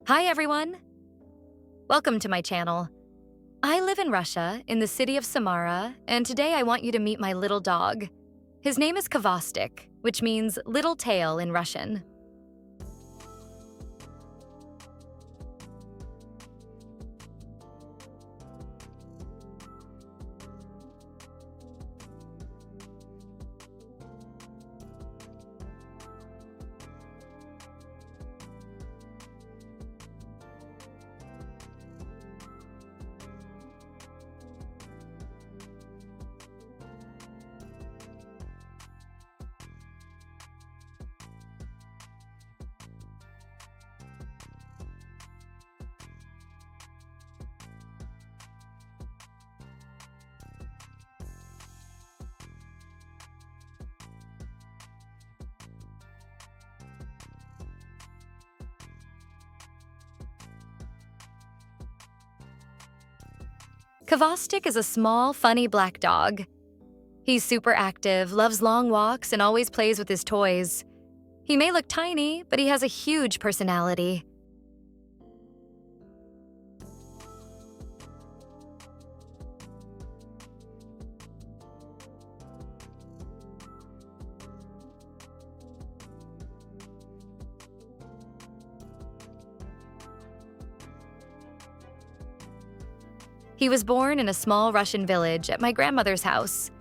Hi everyone! Welcome to my channel. I live in Russia, in the city of Samara, and today I want you to meet my little dog. His name is Kvastik, which means little tail in Russian. Kvastik is a small, funny black dog. He's super active, loves long walks, and always plays with his toys. He may look tiny, but he has a huge personality. He was born in a small Russian village at my grandmother's house.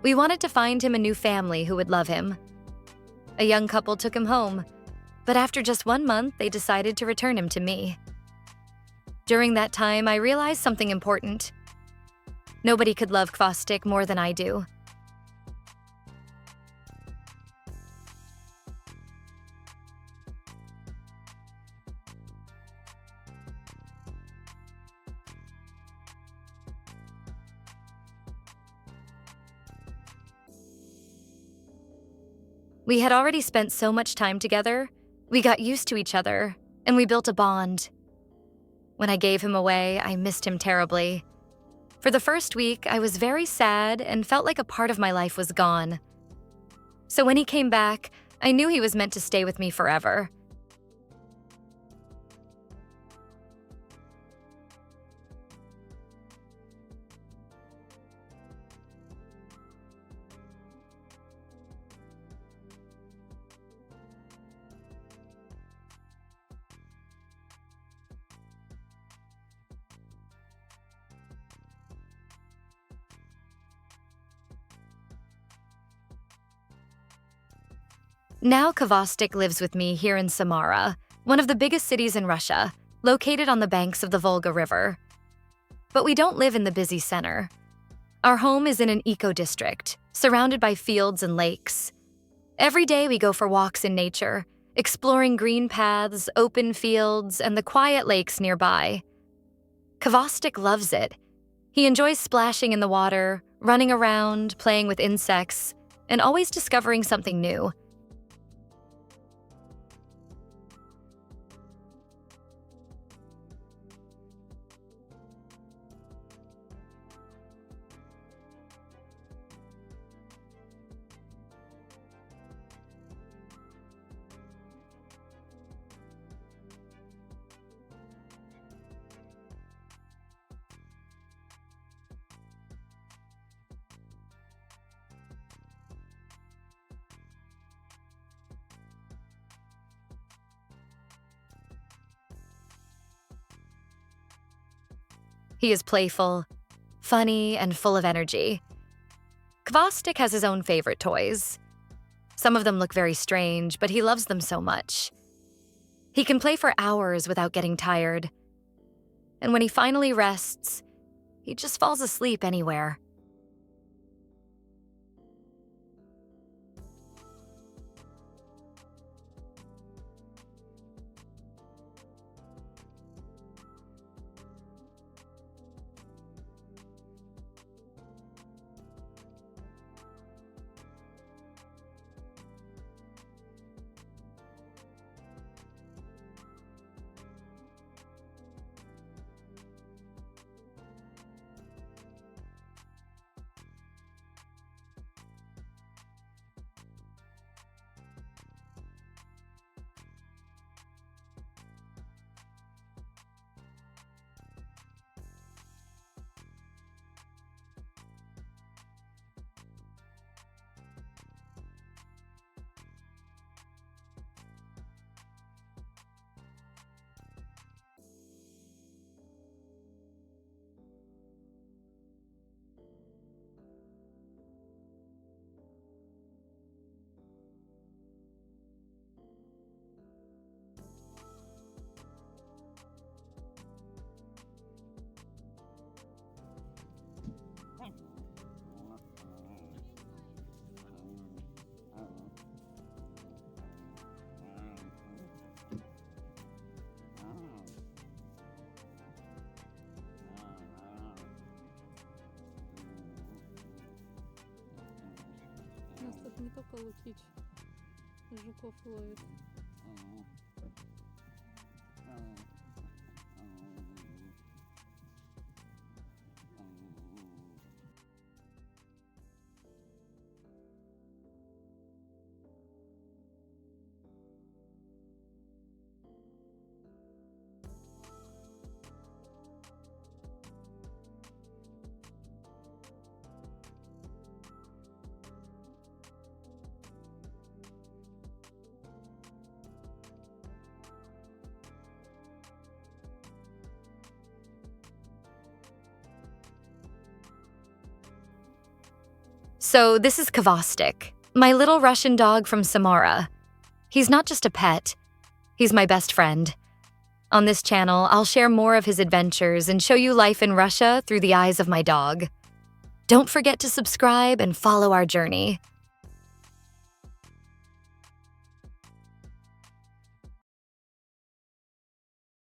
We wanted to find him a new family who would love him. A young couple took him home, but after just 1 month, they decided to return him to me. During that time, I realized something important. Nobody could love Kvastik more than I do. We had already spent so much time together, we got used to each other, and we built a bond. When I gave him away, I missed him terribly. For the first week, I was very sad and felt like a part of my life was gone. So when he came back, I knew he was meant to stay with me forever. Now Kvastik lives with me here in Samara, one of the biggest cities in Russia, located on the banks of the Volga River. But we don't live in the busy center. Our home is in an eco-district, surrounded by fields and lakes. Every day we go for walks in nature, exploring green paths, open fields, and the quiet lakes nearby. Kvastik loves it. He enjoys splashing in the water, running around, playing with insects, and always discovering something new. He is playful, funny, and full of energy. Kvastik has his own favorite toys. Some of them look very strange, but he loves them so much. He can play for hours without getting tired. And when he finally rests, he just falls asleep anywhere. только Лукич жуков ловит. So this is Kvostik, my little Russian dog from Samara. He's not just a pet, he's my best friend. On this channel, I'll share more of his adventures and show you life in Russia through the eyes of my dog. Don't forget to subscribe and follow our journey.